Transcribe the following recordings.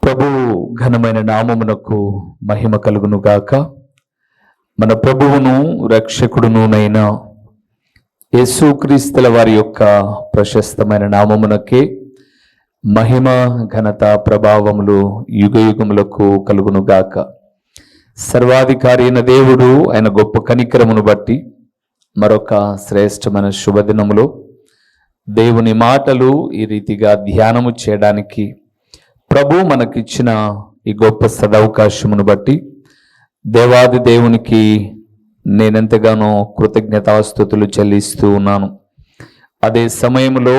ప్రభువు ఘనమైన నామమునకు మహిమ కలుగును గాక. మన ప్రభువును రక్షకుడునునైన యేసుక్రీస్తుల వారి యొక్క ప్రశస్తమైన నామమునకే మహిమ ఘనత ప్రభావములు యుగయుగములకు కలుగును గాక. సర్వాధికారి అయిన దేవుడు ఆయన గొప్ప కనికరమును బట్టి మరొక శ్రేష్టమైన శుభదినములో దేవుని మాటలు ఈ రీతిగా ధ్యానము చేయడానికి ప్రభు మనకిచ్చిన ఈ గొప్ప సదవకాశమును బట్టి దేవాది దేవునికి నేనెంతగానో కృతజ్ఞతాస్తుతులు చెల్లిస్తూ ఉన్నాను. అదే సమయంలో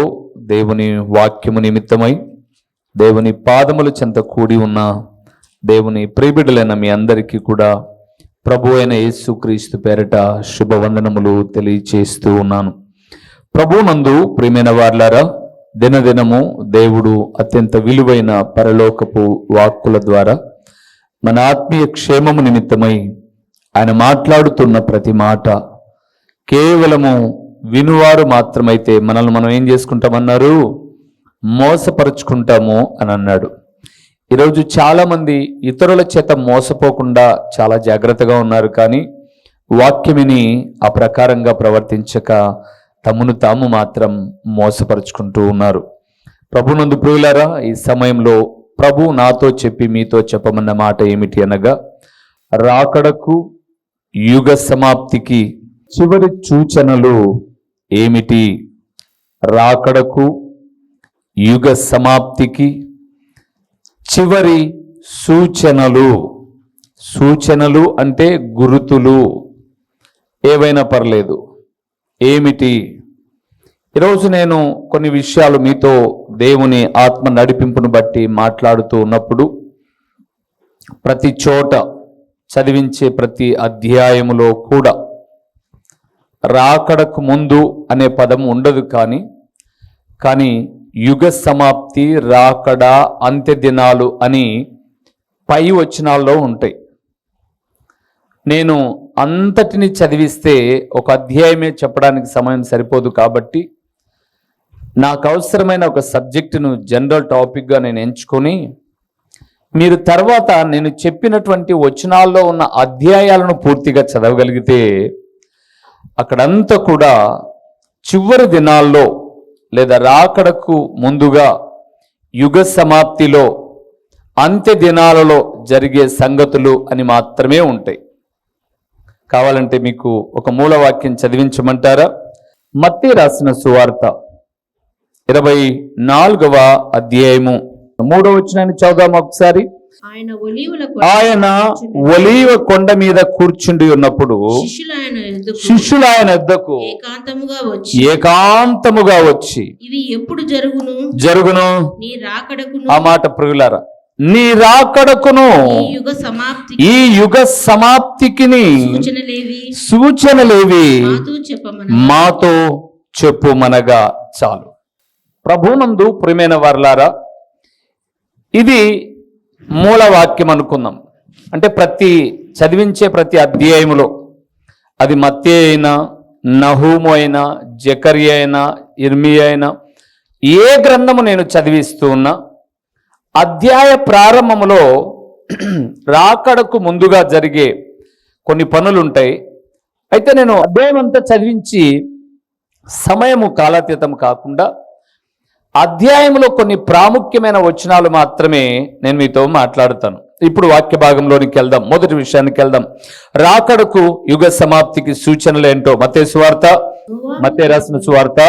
దేవుని వాక్యము నిమిత్తమై దేవుని పాదముల చెంత కూడి ఉన్న దేవుని ప్రియబిడ్డలైన మీ అందరికీ కూడా ప్రభు అయిన యేసుక్రీస్తు పేరట శుభవందనములు తెలియచేస్తూ ఉన్నాను. ప్రభునందు ప్రియమైన వార్లారా, దినదినము దేవుడు అత్యంత విలువైన పరలోకపు వాక్కుల ద్వారా మన ఆత్మీయ క్షేమము నిమిత్తమై ఆయన మాట్లాడుతున్న ప్రతి మాట కేవలము వినువారు మాత్రమైతే మనల్ని మనం ఏం చేసుకుంటామన్నారు? మోసపరుచుకుంటాము అని అన్నాడు. ఈరోజు చాలామంది ఇతరుల చేత మోసపోకుండా చాలా జాగ్రత్తగా ఉన్నారు, కానీ వాక్యమిని ఆ ప్రకారంగా ప్రవర్తించక తమను తాము మాత్రం మోసపరుచుకుంటూ ఉన్నారు. ప్రభునందు ప్రియులారా, ఈ సమయంలో ప్రభు నాతో చెప్పి మీతో చెప్పమన్న మాట ఏమిటి అనగా, రాకడకు యుగ సమాప్తికి చివరి సూచనలు ఏమిటి? రాకడకు యుగ సమాప్తికి చివరి సూచనలు. సూచనలు అంటే గురుతులు, ఏవైనా పర్లేదు. ఏమిటి? ఈరోజు నేను కొన్ని విషయాలు మీతో దేవుని ఆత్మ నడిపింపును బట్టి మాట్లాడుతూ ఉన్నప్పుడు ప్రతి చోట చదివించే ప్రతి అధ్యాయములో కూడా రాకడకు ముందు అనే పదం ఉండదు, కానీ యుగ సమాప్తి, రాకడ, అంత్య దినాలు అని పై వచనాల్లో ఉంటాయి. నేను అంతటిని చదివిస్తే ఒక అధ్యాయమే చెప్పడానికి సమయం సరిపోదు, కాబట్టి నాకు అవసరమైన ఒక సబ్జెక్టును జనరల్ టాపిక్గా నేను ఎంచుకొని మీరు తర్వాత నేను చెప్పినటువంటి వచనాల్లో ఉన్న అధ్యాయాలను పూర్తిగా చదవగలిగితే అక్కడంతా కూడా చివరి దినాల్లో లేదా రాకడకు ముందుగా యుగ సమాప్తిలో అంత్య దినాలలో జరిగే సంగతులు అని మాత్రమే ఉంటాయి. కావాలంటే మీకు ఒక మూలవాక్యం చదివించమంటారా? మత్తయి రాసిన సువార్త 24వ అధ్యాయము 3వ వచనాన్ని చదువుదాం ఒకసారి. ఆయన ఒలీవ కొండ మీద కూర్చుండి ఉన్నప్పుడు శిష్యులు ఆయన యొద్దకు ఏకాంతముగా వచ్చి ఇది ఎప్పుడు జరుగును నీ రాకడకును. ఆ మాట ప్రియులారా, నీ రాకడకును ఈ యుగ సమాప్తికి సూచనలేవి మాతో చెప్పుమనగా చాలు. ప్రభునందు ప్రియమైన వారలారా, ఇది మూలవాక్యం అనుకుందాం. అంటే చదివించే ప్రతి అధ్యాయములో, అది మత్తయి అయినా, నహూము అయినా, జకర్యా అయినా, ఇర్మియా అయినా, ఏ గ్రంథము నేను చదివిస్తూ ఉన్నా అధ్యాయ ప్రారంభములో రాకడకు ముందుగా జరిగే కొన్ని పనులు ఉంటాయి. అయితే నేను అధ్యాయం అంతా చదివించి సమయము కాలాతీతం కాకుండా అధ్యాయంలో కొన్ని ప్రాముఖ్యమైన వచనాలు మాత్రమే నేను మీతో మాట్లాడుతాను. ఇప్పుడు వాక్య భాగంలోనికి వెళ్దాం. మొదటి విషయానికి వెళ్దాం. రాకడకు యుగ సమాప్తికి సూచనలు ఏంటో మత్తయి రాసిన సువార్త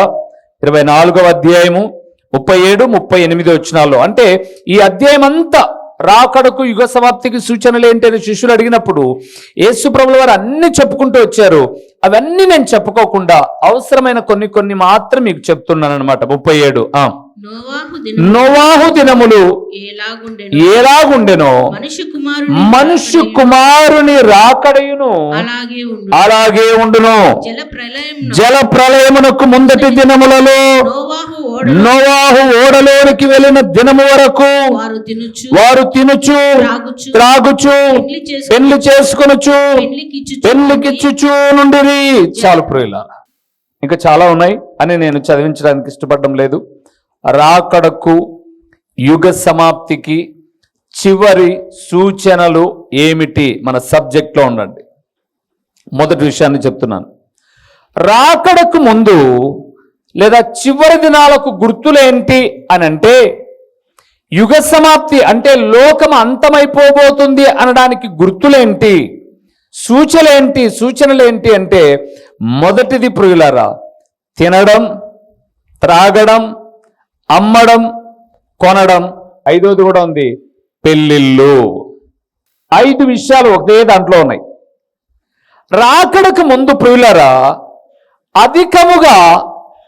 24వ అధ్యాయము 37, 38 వచనాల్లో. అంటే ఈ అధ్యాయం అంతా రాకడకు యుగ సమాప్తికి సూచనలు ఏంటి అని శిష్యులు అడిగినప్పుడు యేసు ప్రభుల వారు అన్ని చెప్పుకుంటూ వచ్చారు. అవన్నీ నేను చెప్పుకోకుండా అవసరమైన కొన్ని మాత్రం మీకు చెప్తున్నాను అనమాట. 37 నోవాహు దినములు ఎలాగుండెనో మనుష్య కుమారుని రాకడయును అలాగే ఉండును. జల ప్రళయమునకు ముందటి దినములలో నోవాహు ఓడలోనికి వెళ్ళిన దినము వరకు వారు తినుచు త్రాగుచు పెళ్లి చేసుకొనుచు పెళ్లికిచ్చుచు నుండిరి. చాలు ప్రియులారా, ఇంకా చాలా ఉన్నాయి అని నేను చదివించడానికి ఇష్టపడడం లేదు. రాకడకు యుగ సమాప్తికి చివరి సూచనలు ఏమిటి మన సబ్జెక్ట్లో ఉండండి. మొదటి విషయాన్ని చెప్తున్నాను. రాకడకు ముందు లేదా చివరి దినాలకు గుర్తులేంటి అని అంటే, యుగ సమాప్తి అంటే లోకం అంతమైపోబోతుంది అనడానికి గుర్తులేంటి, సూచనలేంటి అంటే, మొదటిది ప్రియులారా, తినడం, త్రాగడం, అమ్మడం, కొనడం. ఐదోది కూడా ఉంది, పెళ్ళిళ్ళు. 5 విషయాలు ఒకే దాంట్లో ఉన్నాయి. రాకడకు ముందు ప్రియులారా అధికముగా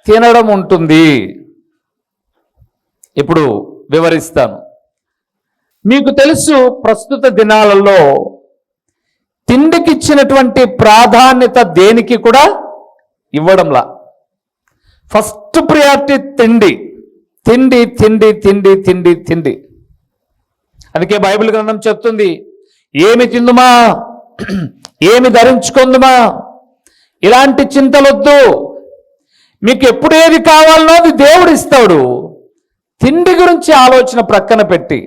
తినడం ఉంటుంది. ఇప్పుడు వివరిస్తాను. మీకు తెలుసు, ప్రస్తుత దినాలలో తిండికి ఇచ్చినటువంటి ప్రాధాన్యత దేనికి కూడా ఇవ్వడంలా. ఫస్ట్ ప్రియారిటీ తిండి, తిండి, తిండి, తిండి, తిండి, తిండి. అందుకే బైబిల్ గ్రంథం చెప్తుంది, ఏమి తిందుమా, ఏమి ధరించుకుందుమా, ఇలాంటి చింతలొద్దు. మీకు ఎప్పుడు ఏది కావాలనో అది దేవుడు ఇస్తాడు. తిండి గురించి ఆలోచన ప్రక్కన పెట్టి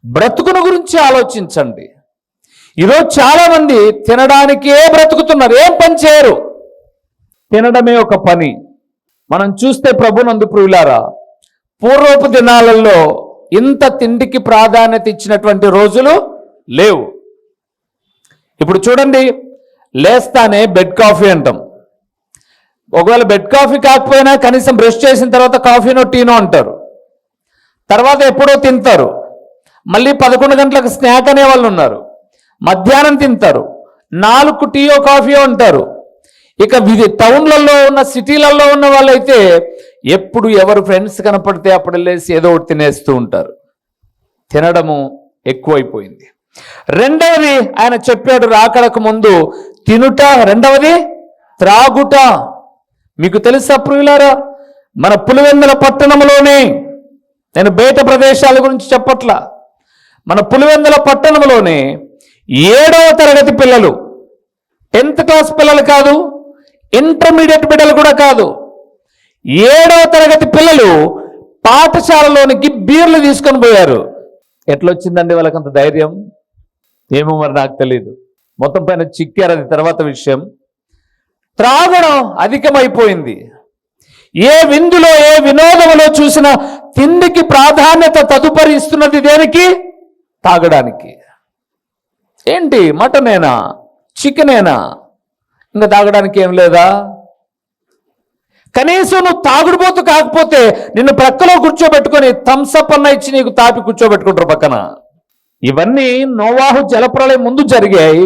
బ్రతుకును గురించి ఆలోచించండి. ఈరోజు చాలామంది తినడానికే బ్రతుకుతున్నారు, ఏం పని చేయరు, తినడమే ఒక పని. మనం చూస్తే ప్రభునందు ప్రియులారా, పూర్వపు దినాలలో ఇంత తిండికి ప్రాధాన్యత ఇచ్చినటువంటి రోజులు లేవు. ఇప్పుడు చూడండి, లేస్తానే బెడ్ కాఫీ అంటాం. ఒకవేళ బెడ్ కాఫీ కాకపోయినా కనీసం బ్రష్ చేసిన తర్వాత కాఫీనో టీనో అంటారు. తర్వాత ఎప్పుడో తింటారు. మళ్ళీ 11 గంటలకు స్నాక్ అనే వాళ్ళు ఉన్నారు. మధ్యాహ్నం తింటారు, 4 టీయో కాఫీయో అంటారు. ఇక టౌన్లలో ఉన్న, సిటీలలో ఉన్న వాళ్ళైతే ఎప్పుడు ఎవరు ఫ్రెండ్స్ కనపడితే అప్పుడు వెళ్ళేసి ఏదో ఒకటి తినేస్తూ ఉంటారు. తినడము ఎక్కువైపోయింది. రెండవది ఆయన చెప్పాడు, రాకడకు ముందు తినుట, రెండవది త్రాగుట. మీకు తెలుసా ప్రియులారా, మన పులివెందుల పట్టణంలోనే, నేను బయట ప్రదేశాల గురించి చెప్పట్లా, మన పులివెందుల పట్టణంలోనే 7వ తరగతి పిల్లలు, 10th క్లాస్ పిల్లలు కాదు, ఇంటర్మీడియట్ బిడ్డలు కూడా కాదు, 7వ తరగతి పిల్లలు పాఠశాలలోనికి బీర్లు తీసుకొని పోయారు. ఎట్లొచ్చిందండి వాళ్ళకంత ధైర్యం? ఏమో మరి నాకు తెలియదు. మొత్తం పైన చిక్కారు, అది తర్వాత విషయం. త్రాగడం అధికమైపోయింది. ఏ విందులో, ఏ వినోదములో చూసినా తిండికి ప్రాధాన్యత తదుపరి ఇస్తున్నది దేనికి? తాగడానికి. ఏంటి, మటనేనా, చికెనేనా, ఇంకా తాగడానికి ఏం లేదా? కనీసం నువ్వు తాగుడుపోతు కాకపోతే నిన్ను ప్రక్కలో కూర్చోబెట్టుకొని థమ్సప్ అన్న ఇచ్చి నీకు తాపి కూర్చోబెట్టుకుంటారు పక్కన. ఇవన్నీ నోవాహు జలప్రలయం ముందు జరిగాయి.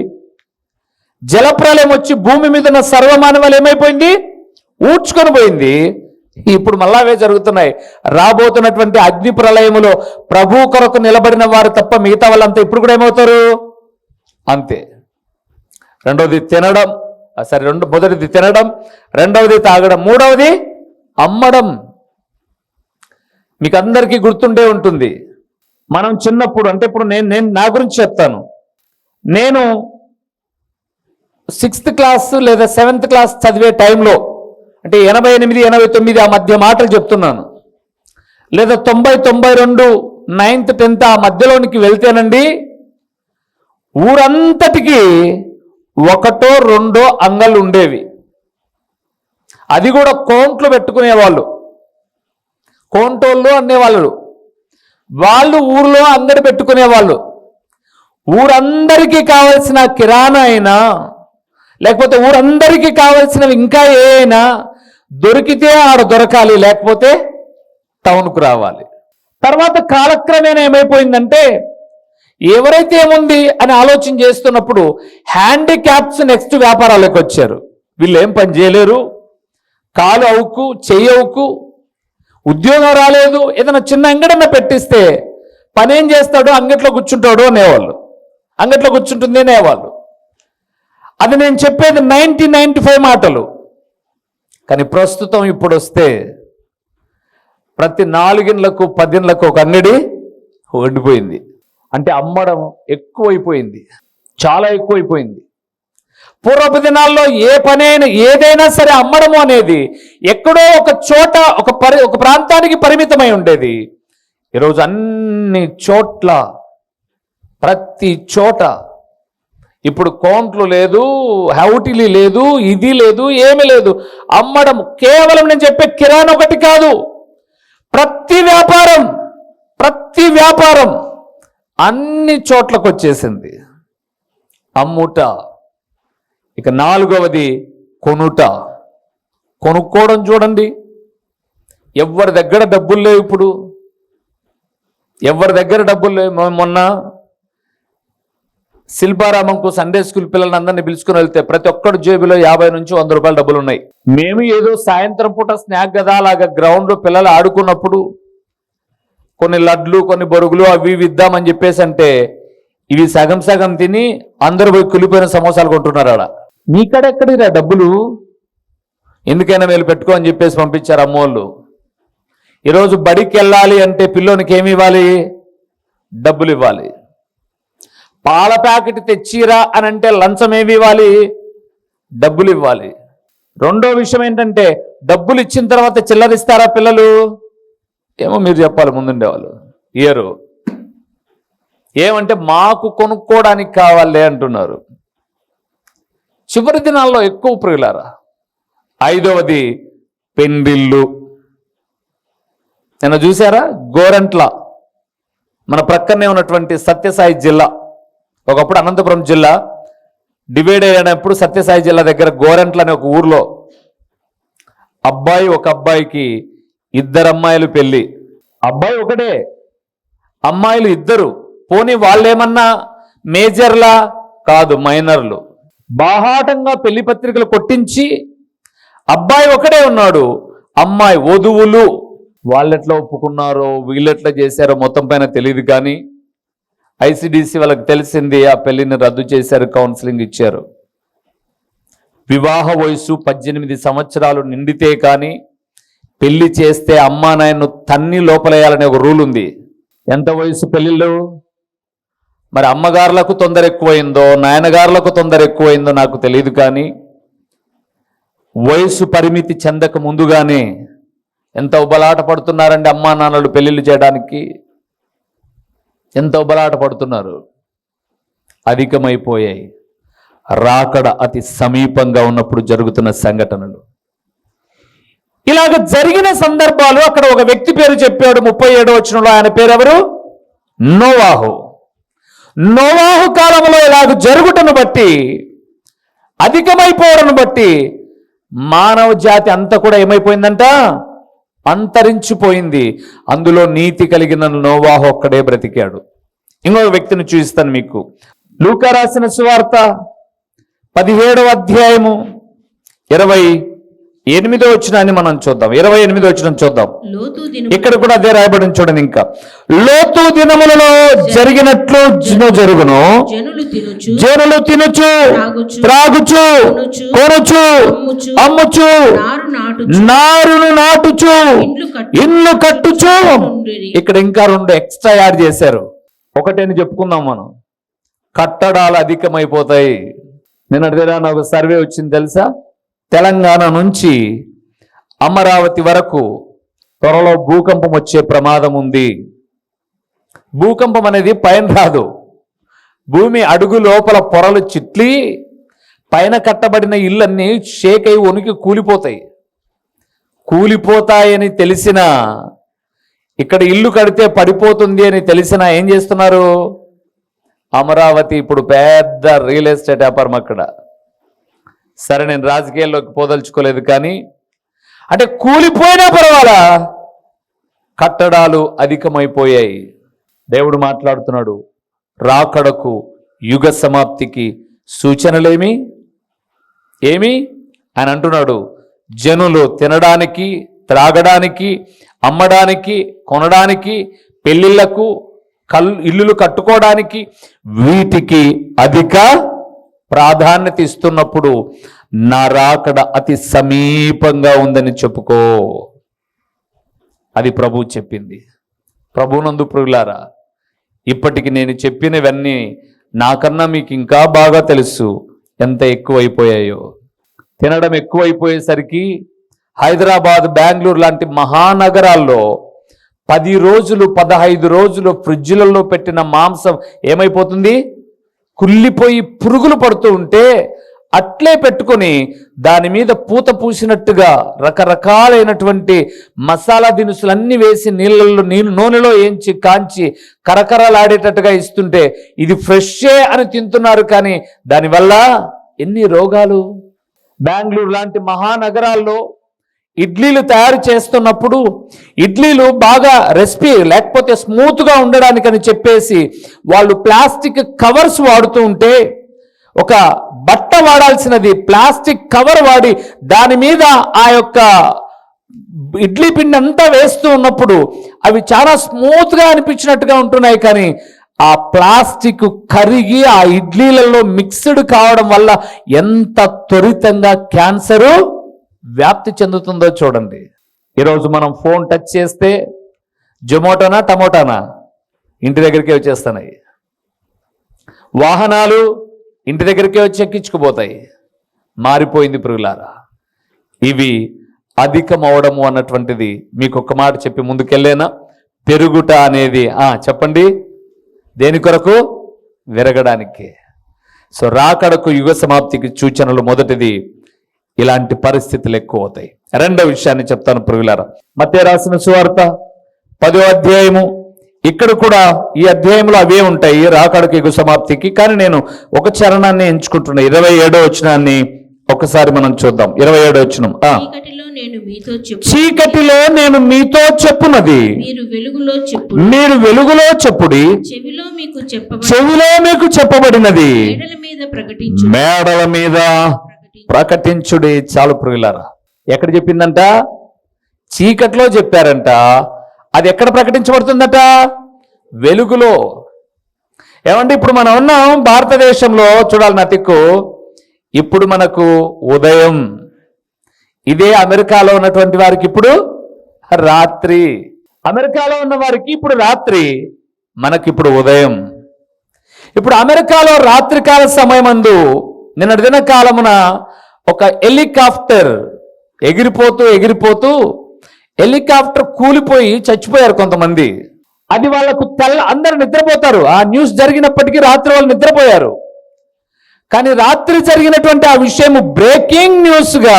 జలప్రలయం వచ్చి భూమి మీద ఉన్న సర్వమానవాలు ఏమైపోయింది? ఊడ్చుకొని పోయింది. ఇప్పుడు మళ్ళా అవే జరుగుతున్నాయి. రాబోతున్నటువంటి అగ్ని ప్రళయములో ప్రభు కొరకు నిలబడిన వారు తప్ప మిగతా వాళ్ళంతా ఇప్పుడు కూడా ఏమవుతారు? అంతే. రెండవది తినడం, మొదటిది తినడం, రెండవది తాగడం, మూడవది అమ్మడం. మీకు అందరికీ గుర్తుండే ఉంటుంది, మనం చిన్నప్పుడు, అంటే ఇప్పుడు నేను నా గురించి చెప్తాను. నేను 6th క్లాస్ లేదా 7th క్లాస్ చదివే టైంలో, అంటే 88, 89 ఆ మధ్య మాటలు చెప్తున్నాను, లేదా 90, 92, 9th, 10th ఆ మధ్యలోనికి వెళ్తేనండి, ఊరంతటికి 1, 2 అంగళ్ళు ఉండేవి. అది కూడా కోంట్లు పెట్టుకునేవాళ్ళు, కోంటోళ్ళు అనేవాళ్ళు. వాళ్ళు ఊర్లో అంగడి పెట్టుకునేవాళ్ళు. ఊరందరికీ కావలసిన కిరాణా అయినా, లేకపోతే ఊరందరికీ కావలసినవి ఇంకా ఏ అయినా దొరికితే ఆడ దొరకాలి, లేకపోతే టౌన్కు రావాలి. తర్వాత కాలక్రమేణా ఏమైపోయిందంటే, ఎవరైతే ఏముంది అని ఆలోచన చేస్తున్నప్పుడు హ్యాండిక్యాప్స్ నెక్స్ట్ వ్యాపారాలకు వచ్చారు. వీళ్ళు ఏం పని చేయలేరు, కాలు అవుకు, చెయ్యి అవుకు, ఉద్యోగం రాలేదు, ఏదైనా చిన్న అంగడన్నా పెట్టిస్తే పని ఏం చేస్తాడు, అంగట్లో కూర్చుంటాడు అనేవాళ్ళు, అంగట్లో కూర్చుంటుంది అనేవాళ్ళు. అది నేను చెప్పేది 1995 మాటలు. కానీ ప్రస్తుతం ఇప్పుడు వస్తే ప్రతి 4 ఇండ్లకు 10 ఇండ్లకు ఒక అంగడి వండిపోయింది. అంటే అమ్మడం ఎక్కువైపోయింది, చాలా ఎక్కువైపోయింది. పూర్వపు దినాల్లో ఏ పనైనా, ఏదైనా సరే అమ్మడము అనేది ఎక్కడో ఒక చోట, ఒక ప్రాంతానికి పరిమితమై ఉండేది. ఈరోజు అన్ని చోట్ల ప్రతి చోట ఇప్పుడు కౌంట్లు లేదు, హౌటిలీ లేదు, ఇది లేదు, ఏమీ లేదు. అమ్మడం కేవలం నేను చెప్పే కిరాణా ఒకటి కాదు, ప్రతి వ్యాపారం అన్ని చోట్లకు వచ్చేసింది. అమ్ముట. ఇక నాలుగవది కొనుట. కొనుక్కోవడం చూడండి. ఎవరి దగ్గర డబ్బులు లేవు ఇప్పుడు, ఎవరి దగ్గర డబ్బులు లేవు. మొన్న శిల్పారామంకు సండే స్కూల్ పిల్లల్ని అందరినీ పిలుచుకుని వెళ్తే ప్రతి ఒక్కడు జేబులో 50 నుంచి 100 రూపాయల డబ్బులు ఉన్నాయి. మేము ఏదో సాయంత్రం పూట స్నాక్ కదా అలాగా గ్రౌండ్లో పిల్లలు ఆడుకున్నప్పుడు కొన్ని లడ్లు కొన్ని బొరుగులు అవి ఇవి ఇద్దామని చెప్పేసి అంటే ఇవి సగం సగం తిని అందరూ పోయి కులిపోయిన సమోసాలు కొంటున్నారు. ఆడ మీకడెక్కడిరా డబ్బులు, ఎందుకైనా వీళ్ళు పెట్టుకో అని చెప్పేసి పంపించారు అమ్మోళ్ళు. ఈరోజు బడికి వెళ్ళాలి అంటే పిల్లోనికి ఏమి ఇవ్వాలి? డబ్బులు ఇవ్వాలి. పాల ప్యాకెట్ తెచ్చిరా అని అంటే లంచం ఏమి ఇవ్వాలి? డబ్బులు ఇవ్వాలి. రెండో విషయం ఏంటంటే డబ్బులు ఇచ్చిన తర్వాత చిల్లరిస్తారా పిల్లలు? ఏమో మీరు చెప్పాలి, ముందుండేవాళ్ళు ఇయరు. ఏమంటే మాకు కొనుక్కోవడానికి కావాలి అంటున్నారు. చివరి దినాల్లో ఎక్కువ ప్రియులారా. ఐదవది పెండిళ్ళు. నిన్న చూసారా? గోరంట్ల, మన ప్రక్కనే ఉన్నటువంటి సత్యసాయి జిల్లా, ఒకప్పుడు అనంతపురం జిల్లా డివైడ్ అయినప్పుడు సత్యసాయి జిల్లా దగ్గర గోరంట్ల అనే ఒక ఊర్లో ఒక అబ్బాయికి 2 అమ్మాయిలు పెళ్లి. అబ్బాయి ఒకటే, అమ్మాయిలు 2. పోనీ వాళ్ళేమన్నా మేజర్లా? కాదు, మైనర్లు. బాహాటంగా పెళ్లి పత్రికలు కొట్టించి అబ్బాయి ఒకడే ఉన్నాడు, అమ్మాయి వధువులు. వాళ్ళెట్లా ఒప్పుకున్నారో వీళ్ళెట్లా చేశారో మొత్తం పైన తెలియదు. కానీ ఐసిడిసి వాళ్ళకి తెలిసింది, ఆ పెళ్లిని రద్దు చేశారు, కౌన్సిలింగ్ ఇచ్చారు. వివాహ వయసు 18 సంవత్సరాలు నిండితే కానీ పెళ్లి చేస్తే అమ్మా నాయన్ను తన్ని లోపలేయాలనే ఒక రూల్ ఉంది. ఎంత వయసు పెళ్లిళ్ళు? మరి అమ్మగారులకు తొందర ఎక్కువైందో నాయనగారులకు తొందర ఎక్కువైందో నాకు తెలియదు. కానీ వయసు పరిమితి చెందక ముందుగానే ఎంత ఉబలాట పడుతున్నారండి అమ్మా నాన్నలు పెళ్లిళ్ళు చేయడానికి. ఎంత ఉబలాట పడుతున్నారు. అధికమైపోయాయి. రాకడ అతి సమీపంగా ఉన్నప్పుడు జరుగుతున్న సంఘటనలు. ఇలాగ జరిగిన సందర్భాలు అక్కడ ఒక వ్యక్తి పేరు చెప్పాడు 37వ వచనంలో. ఆయన పేరు ఎవరు? నోవాహు. నోవాహు కాలంలో ఇలాగ జరుగుటను బట్టి, అధికమైపోవడం బట్టి మానవ జాతి అంతా కూడా ఏమైపోయిందంట? అంతరించిపోయింది. అందులో నీతి కలిగిన నోవాహు ఒక్కడే బ్రతికాడు. ఇంకొక వ్యక్తిని చూపిస్తాను మీకు. లూకా రాసిన సువార్త 17వ అధ్యాయము 28వ వచనాన్ని మనం చూద్దాం. 28వ వచనం చూద్దాం. ఇక్కడ కూడా అదే రాయబడి చూడండి. ఇంకా లోతు దినములలో జరిగినట్లు జరుగును. జనులు తినుచు త్రాగుచు కొనుచు అమ్ముచు నారును నాటుచు ఇల్లు కట్టుచు. ఇక్కడ ఇంకా 2 ఎక్స్ట్రా యాడ్ చేశారు. ఒకటేని చెప్పుకుందాం మనం. కట్టడాలు అధికమైపోతాయి. నిన్నటిదేనా నాకు సర్వే వచ్చింది తెలుసా? తెలంగాణ నుంచి అమరావతి వరకు త్వరలో భూకంపం వచ్చే ప్రమాదం ఉంది. భూకంపం అనేది పైన రాదు, భూమి అడుగు లోపల పొరలు చిట్లి పైన కట్టబడిన ఇళ్ళన్నీ షేక్ అయి వణికి కూలిపోతాయని తెలిసిన, ఇక్కడ ఇల్లు కడితే పడిపోతుంది అని తెలిసిన ఏం చేస్తున్నారు? అమరావతి ఇప్పుడు పెద్ద రియల్ ఎస్టేట్ వ్యాపారం అక్కడ. సరే, నేను రాజకీయాల్లోకి పోదలుచుకోలేదు. కానీ అంటే కూలిపోయినా పర్వాలా, కట్టడాలు అధికమైపోయాయి. దేవుడు మాట్లాడుతున్నాడు. రాకడకు యుగ సమాప్తికి సూచనలేమి ఏమి అని అంటున్నాడు. జనులు తినడానికి, త్రాగడానికి, అమ్మడానికి, కొనడానికి, పెళ్లిళ్లకు, ఇల్లులు కట్టుకోవడానికి వీటికి అధిక ప్రాధాన్యత ఇస్తున్నప్పుడు నా రాకడ అతి సమీపంగా ఉందని చెప్పుకో. అది ప్రభువు చెప్పింది. ప్రభువునందు ప్రియులారా, ఇప్పటికి నేను చెప్పినవన్నీ నాకన్నా మీకు ఇంకా బాగా తెలుసు ఎంత ఎక్కువైపోయాయో. తినడం ఎక్కువైపోయేసరికి హైదరాబాద్, బెంగళూరు లాంటి మహానగరాల్లో 10 రోజులు 15 రోజులు ఫ్రిడ్జ్లలో పెట్టిన మాంసం ఏమైపోతుంది? కుళ్ళిపోయి పురుగులు పడుతూ ఉంటే అట్లే పెట్టుకొని దాని మీద పూత పూసినట్టుగా రకరకాలైనటువంటి మసాలా దినుసులన్నీ వేసి నూనెలో ఏంచి కాంచి కరకరలాడేటట్టుగా ఇస్తుంటే ఇది ఫ్రెషే అని తింటున్నారు. కానీ దానివల్ల ఎన్ని రోగాలు. బెంగళూరు లాంటి మహానగరాల్లో ఇడ్లీలు తయారు చేస్తున్నప్పుడు ఇడ్లీలు బాగా రెసిపీ లేకపోతే స్మూత్గా ఉండడానికని చెప్పేసి వాళ్ళు ప్లాస్టిక్ కవర్స్ వాడుతూ ఉంటే, ఒక బట్ట వాడాల్సినది ప్లాస్టిక్ కవర్ వాడి దాని మీద ఆ యొక్క ఇడ్లీ పిండి అంతా వేస్తూ ఉన్నప్పుడు అవి చాలా స్మూత్గా అనిపించినట్టుగా ఉంటున్నాయి. కానీ ఆ ప్లాస్టిక్ కరిగి ఆ ఇడ్లీలలో మిక్స్డ్ కావడం వల్ల ఎంత త్వరితంగా క్యాన్సరు వ్యాప్తి చెందుతుందో చూడండి. ఈరోజు మనం ఫోన్ టచ్ చేస్తే జొమాటోనా టమోటానా ఇంటి దగ్గరికే వచ్చేస్తున్నాయి. వాహనాలు ఇంటి దగ్గరికే వచ్చి ఎక్కించుకుపోతాయి. మారిపోయింది ప్రియులారా. ఇవి అధికమవడము అన్నటువంటిది మీకు ఒక్క మాట చెప్పి ముందుకెళ్ళేనా? పెరుగుట అనేది చెప్పండి, దేని కొరకు? విరగడానికి. సో రాకడకు యుగ సమాప్తికి సూచనలు మొదటిది ఇలాంటి పరిస్థితులు ఎక్కువ అవుతాయి. రెండవ విషయాన్ని చెప్తాను ప్రియులారా. మత్తయి రాసిన సువార్త 10వ అధ్యాయము, ఇక్కడ కూడా ఈ అధ్యాయంలో అవే ఉంటాయి రాకడకు యుగ సమాప్తికి. కానీ నేను ఒక చరణాన్ని ఎంచుకుంటున్నా. 27వ వచనాన్ని ఒకసారి మనం చూద్దాం. 27వ వచనం, చీకటిలో నేను మీతో చెప్పున్నది మీరు వెలుగులో చెప్పుడి, చెవిలో మీకు చెప్పబడినది మేడల మీద ప్రకటించుడి. చాలు ప్రియులారా. ఎక్కడ చెప్పిందంట? చీకట్లో చెప్పారంట. అది ఎక్కడ ప్రకటించబడుతుందట? వెలుగులో. ఏమంటే ఇప్పుడు మనం ఉన్నాం భారతదేశంలో, చూడాలి నతిక్కు, ఇప్పుడు మనకు ఉదయం. ఇదే అమెరికాలో ఉన్నటువంటి వారికి ఇప్పుడు రాత్రి. అమెరికాలో ఉన్న వారికి ఇప్పుడు రాత్రి, మనకిప్పుడు ఉదయం. ఇప్పుడు అమెరికాలో రాత్రికాల సమయమందు నిన్నటి దిన కాలమున ఒక హెలికాప్టర్ ఎగిరిపోతూ హెలికాప్టర్ కూలిపోయి చచ్చిపోయారు కొంతమంది. అది వాళ్ళకు అందరు నిద్రపోతారు. ఆ న్యూస్ జరిగినప్పటికీ రాత్రి వాళ్ళు నిద్రపోయారు. కానీ రాత్రి జరిగినటువంటి ఆ విషయం బ్రేకింగ్ న్యూస్గా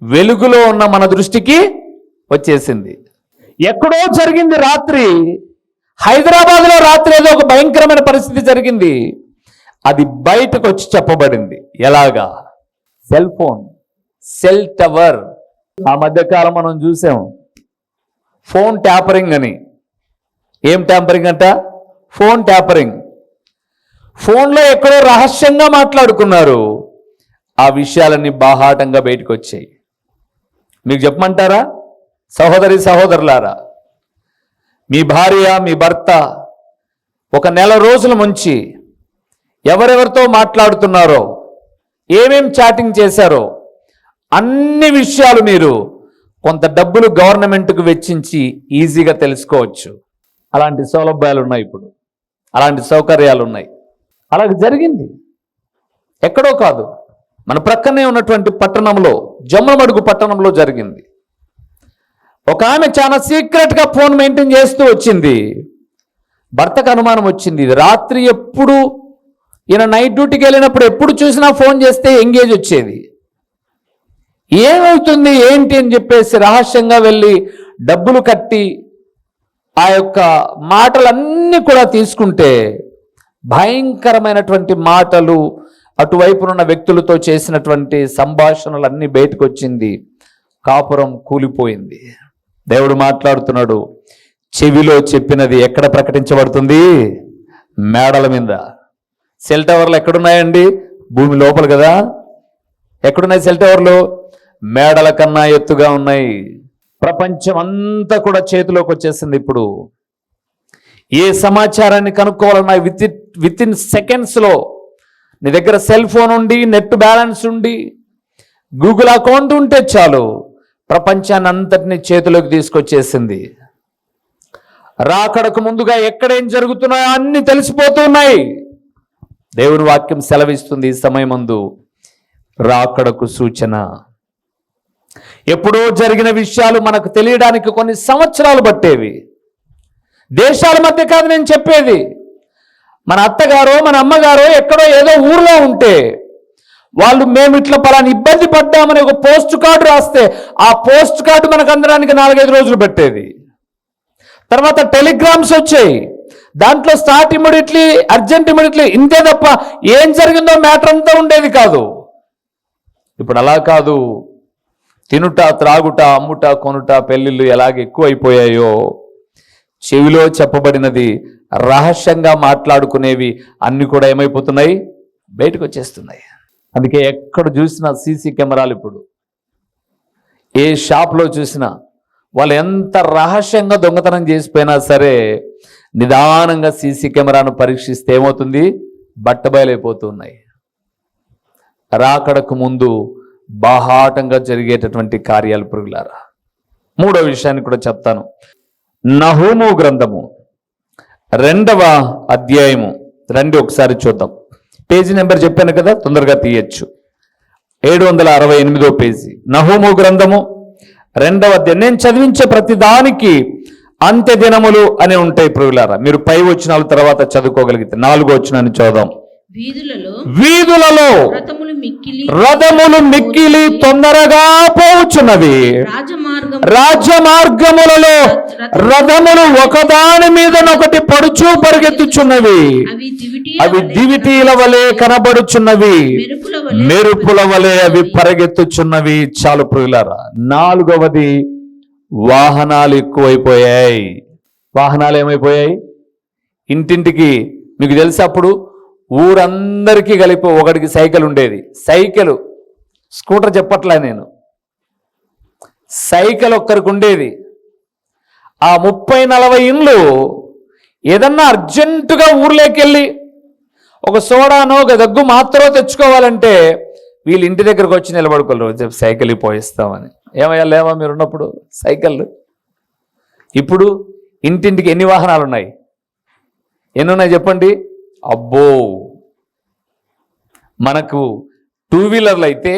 వెలుగులో ఉన్న మన దృష్టికి వచ్చేసింది. ఎక్కడో జరిగింది రాత్రి, హైదరాబాద్లో రాత్రి ఏదో ఒక భయంకరమైన పరిస్థితి జరిగింది. అది బయటకు వచ్చి చెప్పబడింది. ఎలాగా? Cell phone, cell tower. ఆ మధ్యకాలం మనం చూసాం ఫోన్ ట్యాపరింగ్ అని. ఏం ట్యాంపరింగ్ అంట? Phone tapering. ఫోన్లో ఎక్కడో రహస్యంగా మాట్లాడుకున్నారు. ఆ విషయాలన్నీ బాహాటంగా బయటకు వచ్చాయి. మీకు చెప్పమంటారా సహోదరులారా? మీ భార్య, మీ భర్త ఒక నెల రోజుల ముంచి ఎవరెవరితో మాట్లాడుతున్నారో, ఏమేం చాటింగ్ చేశారో అన్ని విషయాలు మీరు కొంత డబ్బులు గవర్నమెంట్కు వెచ్చించి ఈజీగా తెలుసుకోవచ్చు. అలాంటి సౌలభ్యాలు ఉన్నాయి ఇప్పుడు, అలాంటి సౌకర్యాలు ఉన్నాయి. అలాగే జరిగింది. ఎక్కడో కాదు, మన ప్రక్కనే ఉన్నటువంటి పట్టణంలో, జమ్మలమడుగు పట్టణంలో జరిగింది. ఒక ఆమె చాలా సీక్రెట్గా ఫోన్ మెయింటైన్ చేస్తూ వచ్చింది. భర్తకు అనుమానం వచ్చింది. రాత్రి ఎప్పుడు ఈయన నైట్ డ్యూటీకి వెళ్ళినప్పుడు ఎప్పుడు చూసినా ఫోన్ చేస్తే ఎంగేజ్ వచ్చేది. ఏమవుతుంది ఏంటి అని చెప్పేసి రహస్యంగా వెళ్ళి డబ్బులు కట్టి ఆ యొక్క మాటలన్నీ కూడా తీసుకుంటే భయంకరమైనటువంటి మాటలు, అటువైపునున్న వ్యక్తులతో చేసినటువంటి సంభాషణలన్నీ బయటకు వచ్చింది. కాపురం కూలిపోయింది. దేవుడు మాట్లాడుతున్నాడు. చెవిలో చెప్పినది ఎక్కడ ప్రకటించబడుతుంది? మేడల మీద. సెల్ టవర్లు ఎక్కడున్నాయండి? భూమి లోపల కదా. ఎక్కడున్నాయి సెల్ టవర్లు? మేడల కన్నా ఎత్తుగా ఉన్నాయి. ప్రపంచం అంతా కూడా చేతిలోకి వచ్చేసింది. ఇప్పుడు ఏ సమాచారాన్ని కనుక్కోవాలన్నా విత్ ఇన్ సెకండ్స్లో నీ దగ్గర సెల్ ఫోన్ ఉండి, నెట్ బ్యాలెన్స్ ఉండి, గూగుల్ అకౌంట్ ఉంటే చాలు ప్రపంచాన్ని అంతటినీ చేతిలోకి తీసుకొచ్చేసింది. రాకడకు ముందుగా ఎక్కడేం జరుగుతున్నాయో అన్ని తెలిసిపోతున్నాయి. దేవుని వాక్యం సెలవిస్తుంది ఈ సమయమందు రాకడకు సూచన. ఎప్పుడో జరిగిన విషయాలు మనకు తెలియడానికి కొన్ని సంవత్సరాలు పట్టేవి. దేశాల మధ్య కాదు నేను చెప్పేది. మన అత్తగారో మన అమ్మగారో ఎక్కడో ఏదో ఊర్లో ఉంటే వాళ్ళు మేము ఇట్లా పలాని ఇబ్బంది పడ్డామని ఒక పోస్ట్ కార్డు రాస్తే ఆ పోస్ట్ కార్డు మనకు అందడానికి 4-5 రోజులు పెట్టేది. తర్వాత టెలిగ్రామ్స్ వచ్చాయి, దాంట్లో స్టార్ట్ ఇమ్మీడియట్లీ, అర్జెంట్ ఇమ్మీడియట్లీ, ఇంతే తప్ప ఏం జరిగిందో మ్యాటర్ అంతా ఉండేది కాదు. ఇప్పుడు అలా కాదు. తినుట, త్రాగుట, అమ్ముట, కొనుట, పెళ్లిళ్ళు ఎలాగ ఎక్కువ అయిపోయాయో చెవిలో చెప్పబడినది రహస్యంగా మాట్లాడుకునేవి అన్ని కూడా ఏమైపోతున్నాయి, బయటకు వచ్చేస్తున్నాయి. అందుకే ఎక్కడ చూసినా సీసీ కెమెరాలు. ఇప్పుడు ఏ షాప్లో చూసినా వాళ్ళు ఎంత రహస్యంగా దొంగతనం చేసిపోయినా సరే నిదానంగా సీసీ కెమెరాను పరీక్షిస్తే ఏమవుతుంది, బట్టబయలైపోతున్నాయి. రాకడకు ముందు బాహాటంగా జరిగేటటువంటి కార్యాలు పురుగులారా. మూడో విషయాన్ని కూడా చెప్తాను. నహూము గ్రంథము 2వ అధ్యాయము రండి ఒకసారి చూద్దాం. పేజీ నెంబర్ చెప్పాను కదా, తొందరగా తీయచ్చు. 768వ పేజీ. నహూము గ్రంథము 2వ అధ్యాయం. నేను చదివించే ప్రతి దానికి అంత్య దినములు అని ఉంటాయి ప్రియులారా. మీరు పై వచనాల తర్వాత చదువుకోగలిగితే 4వ వచనాన్ని చదువుదాం. వీధులలో రథములు మిక్కిలి తొందరగా పోవుచున్నవి, రాజమార్గములలో రథములు ఒకదాని మీదనొకటి పడుచు పరిగెత్తుచున్నవి, అవి దివిటీల వలె కనబడుచున్నవి, మెరుపుల వలె అవి పరిగెత్తుచున్నవి. చాలు ప్రియులారా. 4వది వాహనాలు ఎక్కువైపోయాయి. వాహనాలు ఏమైపోయాయి, ఇంటింటికి. మీకు తెలిసి అప్పుడు ఊరందరికీ కలిపి ఒకటికి సైకిల్ ఉండేది. సైకిల్, స్కూటర్ చెప్పట్లే నేను, సైకిల్ ఒక్కరికి ఉండేది. ఆ 30-40 ఇండ్లు ఏదన్నా అర్జెంటుగా ఊర్లోకి వెళ్ళి ఒక సోడానో ఒక దగ్గు మాత్రమే తెచ్చుకోవాలంటే వీళ్ళు ఇంటి దగ్గరకు వచ్చి నిలబడుకోలేరు, సైకిల్ పోయిస్తామని. ఏమయ్యా లేవా మీరు ఉన్నప్పుడు సైకిళ్ళు? ఇప్పుడు ఇంటింటికి ఎన్ని వాహనాలు ఉన్నాయి? ఎన్ని ఉన్నాయి చెప్పండి? అబ్బో, మనకు 2 వీలర్లు అయితే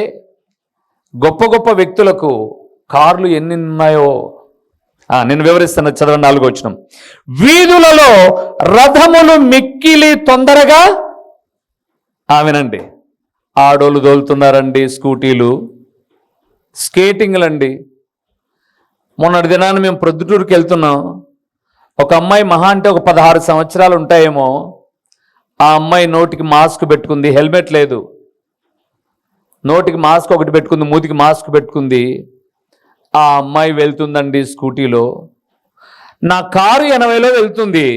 గొప్ప గొప్ప వ్యక్తులకు కార్లు ఎన్ని ఉన్నాయో నేను వివరిస్తాను. చదవండి 4వ వచనం. వీధులలో రథములు మిక్కిలి తొందరగా, వినండి, ఆడోళ్ళు దోలుతున్నారండి స్కూటీలు, స్కేటింగ్లండి. మొన్నటి దినాన్ని మేము ప్రొద్దుటూరుకి వెళ్తున్నాం. ఒక అమ్మాయి మహా అంటే ఒక 16 సంవత్సరాలు ఉంటాయేమో. ఆ అమ్మాయి నోటికి మాస్క్ పెట్టుకుంది, హెల్మెట్ లేదు. నోటికి మాస్క్ ఒకటి పెట్టుకుంది, మూతికి మాస్క్ పెట్టుకుంది. ఆ అమ్మాయి వెళ్తుందండి స్కూటీలో. నా కారు 80లో వెళ్తుంది.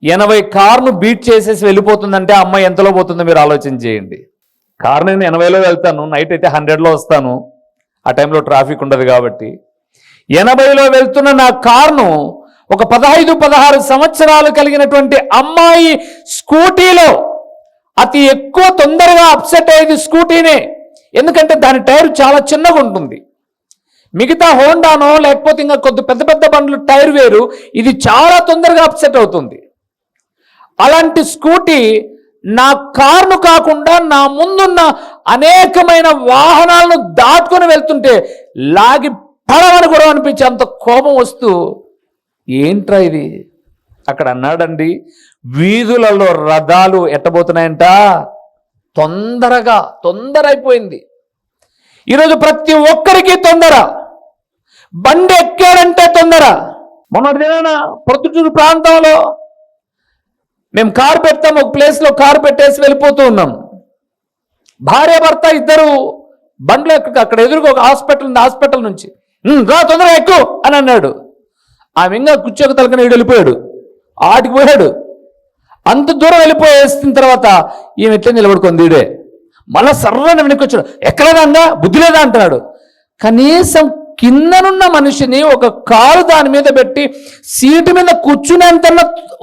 80 కారును బీట్ చేసేసి వెళ్ళిపోతుందంటే ఆ అమ్మాయి ఎంతలో పోతుందో మీరు ఆలోచన చేయండి. కారు నేను 80లో వెళ్తాను, నైట్ అయితే 100లో వస్తాను. ఆ టైంలో ట్రాఫిక్ ఉండదు కాబట్టి. 80లో వెళ్తున్న నా కారును ఒక 15-16 సంవత్సరాలు కలిగినటువంటి అమ్మాయి స్కూటీలో అతి ఎక్కువ తొందరగా అప్సెట్ అయ్యేది స్కూటీనే. ఎందుకంటే దాని టైర్ చాలా చిన్నగా ఉంటుంది. మిగతా హోండానో లేకపోతే ఇంకా కొద్ది పెద్ద పెద్ద బండ్లు టైర్ వేరు, ఇది చాలా తొందరగా అప్సెట్ అవుతుంది. అలాంటి స్కూటీ నా కారును కాకుండా నా ముందున్న అనేకమైన వాహనాలను దాటుకొని వెళ్తుంటే లాగి పడవని కూడా అనిపించి అంత కోపం వస్తూ, ఏంట్రా ఇది? అక్కడ అన్నాడండి, వీధులలో రథాలు ఎట్టబోతున్నాయంట, తొందర అయిపోయింది. ఈరోజు ప్రతి ఒక్కరికి తొందర. బండి ఎక్కాడంటే తొందర. మొన్నటి దినాన ప్రొద్దుటూరు ప్రాంతంలో మేము కారు పెడతాం, ఒక ప్లేస్లో కారు పెట్టేసి వెళ్ళిపోతూ ఉన్నాం. భార్య భర్త ఇద్దరు బండ్లు అక్కడ ఎదురుగా ఒక హాస్పిటల్ ఉంది, హాస్పిటల్ నుంచి రా తొందరగా ఎక్కు అని అన్నాడు. ఆమె ఇంకా కూర్చోక తలకని వెళ్ళిపోయాడు, ఆటికి పోయాడు. అంత దూరం వెళ్ళిపోయేసిన తర్వాత ఈమె ఎట్లా నిలబడుకుంది, ఈడే మళ్ళా సర్రని వెనక్కి వచ్చాడు. ఎక్కలేదా, బుద్ధి లేదా అంటున్నాడు. కనీసం కిందనున్న మనిషిని ఒక కారు దాని మీద పెట్టి సీటు మీద కూర్చునేంత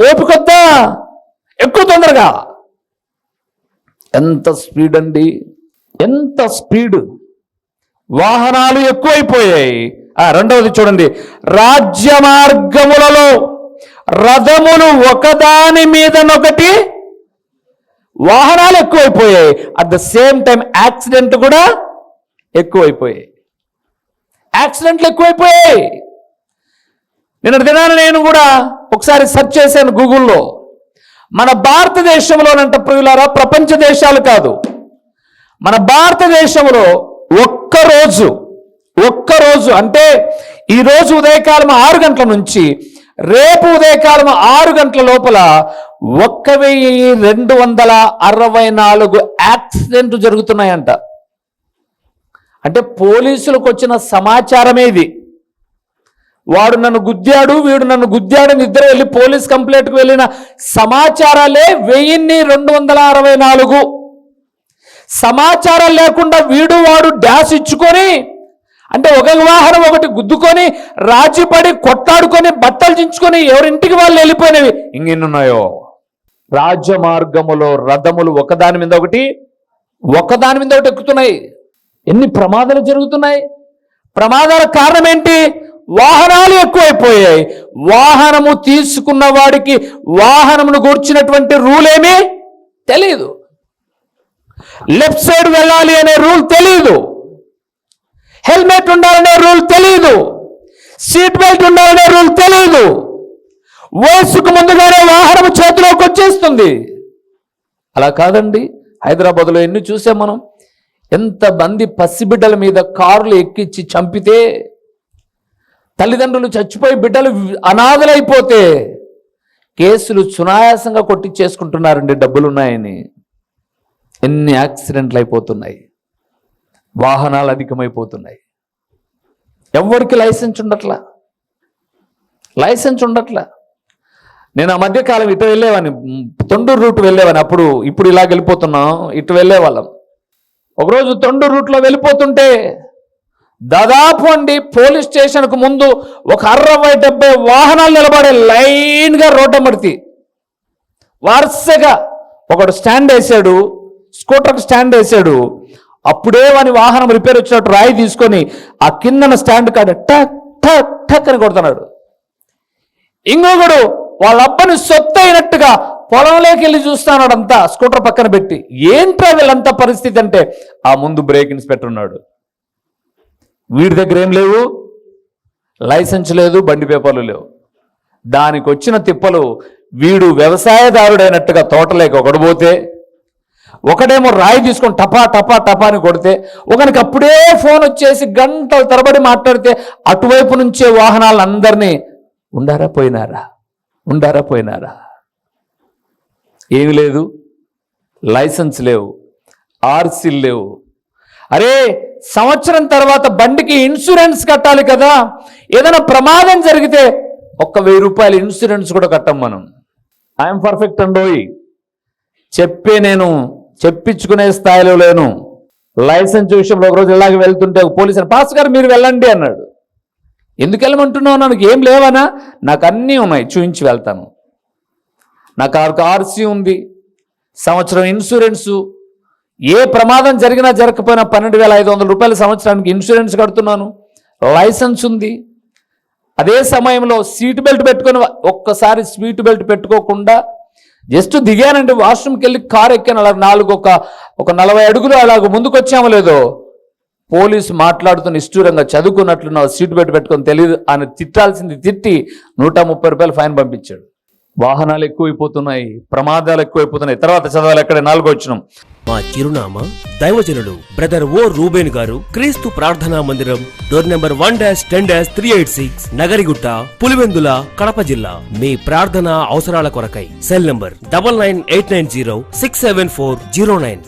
ఓపికొద్దా, ఎక్కువ తొందరగా. ఎంత స్పీడ్ అండి, ఎంత స్పీడ్! వాహనాలు ఎక్కువైపోయాయి. 2వది చూడండి, రాజ్య మార్గములలో రథములు ఒకదాని మీదనొకటి, వాహనాలు ఎక్కువైపోయాయి. At the same time accident కూడా ఎక్కువైపోయాయి. యాక్సిడెంట్లు ఎక్కువైపోయాయి. నిన్న దినాన నేను కూడా ఒకసారి సెర్చ్ చేశాను గూగుల్లో. మన భారతదేశంలోనంట ప్రియులారా, ప్రపంచ దేశాలు కాదు, మన భారతదేశంలో ఒక్కరోజు అంటే ఈరోజు ఉదయకాలం 6 గంటల నుంచి రేపు ఉదయకాలం 6 గంటల లోపల 1264 యాక్సిడెంట్లు జరుగుతున్నాయంట. అంటే పోలీసులకు వచ్చిన సమాచారమే ఇది. వాడు నన్ను గుద్దాడు, వీడు నన్ను గుద్దాడని ఇద్దరు వెళ్ళి పోలీస్ కంప్లైంట్కి వెళ్ళిన సమాచారాలే 1264. సమాచారం లేకుండా వీడు వాడు డాష్ ఇచ్చుకొని, అంటే ఒక వాహనం ఒకటి గుద్దుకొని రాజీపడి కొట్లాడుకొని బట్టలు చించుకొని ఎవరింటికి వాళ్ళు వెళ్ళిపోయినవి ఇంకెన్నున్నాయో. రాజ్య మార్గములో రథములు ఒకదాని మీద ఒకటి ఎక్కుతున్నాయి. ఎన్ని ప్రమాదాలు జరుగుతున్నాయి. ప్రమాదాల కారణం ఏంటి? వాహనాలు ఎక్కువైపోయాయి. వాహనము తీసుకున్న వాడికి వాహనమును గూర్చినటువంటి రూల్ ఏమీ తెలియదు. లెఫ్ట్ సైడ్ వెళ్ళాలి అనే రూల్ తెలియదు, హెల్మెట్ ఉండాలనే రూల్ తెలియదు, సీట్ బెల్ట్ ఉండాలనే రూల్ తెలియదు. వయసుకు ముందుగానే వాహనం చేతిలోకి వచ్చేస్తుంది. అలా కాదండి, హైదరాబాద్లో ఎన్ని చూసాం మనం. ఎంతమంది పసిబిడ్డల మీద కార్లు ఎక్కించి చంపితే, తల్లిదండ్రులు చచ్చిపోయి బిడ్డలు అనాథలైపోతే కేసులు సునాయాసంగా కొట్టించేసుకుంటున్నారండి డబ్బులున్నాయని. ఎన్ని యాక్సిడెంట్లు అయిపోతున్నాయి, వాహనాలు అధికమైపోతున్నాయి. ఎవరికి లైసెన్స్ ఉండట్లా. నేను ఆ మధ్యకాలం ఇటు వెళ్ళేవాడిని, తొండూరు రూట్ వెళ్ళేవాడిని. ఇప్పుడు ఇలాగ వెళ్ళిపోతున్నాం, ఇటు వెళ్ళేవాళ్ళం. ఒకరోజు తొండూరు రూట్లో వెళ్ళిపోతుంటే దాదాపు అండి పోలీస్ స్టేషన్కు ముందు ఒక 60-70 వాహనాలు నిలబడే లైన్గా రోడ్డమడితి వరుసగా. ఒకడు స్టాండ్ వేసాడు, స్కూటర్కి స్టాండ్ వేసాడు. అప్పుడే వాని వాహనం రిపేర్ వచ్చినట్టు రాయి తీసుకొని ఆ కిందన స్టాండ్ కాడ టక్ టక్ టక్ అని కొడుతున్నాడు. ఇంకొకడు వాళ్ళ అబ్బని సొత్తు అయినట్టుగా పొలంలోకి వెళ్ళి చూస్తున్నాడు, అంతా స్కూటర్ పక్కన పెట్టి. ఏంట్రా వీళ్ళంతా పరిస్థితి అంటే, ఆ ముందు బ్రేక్ ఇన్స్పెక్టర్ ఉన్నాడు. వీడి దగ్గర ఏం లేవు, లైసెన్స్ లేదు, బండి పేపర్లు లేవు. దానికి వచ్చిన తిప్పలు, వీడు వ్యవసాయదారుడైనట్టుగా తోటలేక ఒకడు పోతే, ఒకడేమో రాయి తీసుకొని టపా టపా టపా అని కొడితే, ఒకనికి అప్పుడే ఫోన్ వచ్చేసి గంటల తరబడి మాట్లాడితే అటువైపు నుంచే వాహనాలందరినీ ఉండారా పోయినారా. ఏమి లేదు, లైసెన్స్ లేవు, ఆర్సీలు లేవు. అరే, సంవత్సరం తర్వాత బండికి ఇన్సూరెన్స్ కట్టాలి కదా. ఏదైనా ప్రమాదం జరిగితే 1000 రూపాయలు ఇన్సూరెన్స్ కూడా కట్టం మనం. ఐఎమ్ పర్ఫెక్ట్ అండోయ్, నేను చెప్పించుకునే స్థాయిలో లేను. లైసెన్స్ విషయంలో ఒకరోజు ఇలాగ వెళ్తుంటే ఒక పోలీసు పాస్ గారు మీరు వెళ్ళండి అన్నాడు. ఎందుకు వెళ్ళమంటున్నావు? నాకు ఏం లేవనా? నాకు అన్నీ ఉన్నాయి, చూపించి వెళ్తాను. నాకు ఆర్సీ ఉంది, సంవత్సరం ఇన్సూరెన్సు, ఏ ప్రమాదం జరిగినా జరగకపోయినా 12,500 రూపాయల సంవత్సరానికి ఇన్సూరెన్స్ కడుతున్నాను, లైసెన్స్ ఉంది. అదే సమయంలో సీట్ బెల్ట్ పెట్టుకొని, ఒక్కసారి సీట్ బెల్ట్ పెట్టుకోకుండా జస్ట్ దిగానండి, వాష్రూమ్కి వెళ్ళి కారు ఎక్కాను. అలా ఒక 40 అడుగులు అలాగ ముందుకు వచ్చామో లేదో, పోలీసు మాట్లాడుతున్న నిష్ఠూరంగా చదువుకున్నట్లు నా సీట్ బెల్ట్ పెట్టుకొని తెలియదు అని తిట్టాల్సింది తిట్టి 130 రూపాయలు ఫైన్ పంపించాడు. వాహనాలు ఎక్కువైపోతున్నాయి, ప్రమాదాలు ఎక్కువైపోతున్నాయి. తర్వాత చదవాలి, ఎక్కడ 4వ వచనం. మా చిరునామా దైవజనుడు బ్రదర్ ఓ రూబేన్ గారు, క్రీస్తు ప్రార్థనా మందిరం, డోర్ నెంబర్ 1-10-386, నగరిగుట్ట, పులివెందుల, కడప జిల్లా. మీ ప్రార్థన అవసరాల కొరకై సెల్ నంబర్ 9989067409.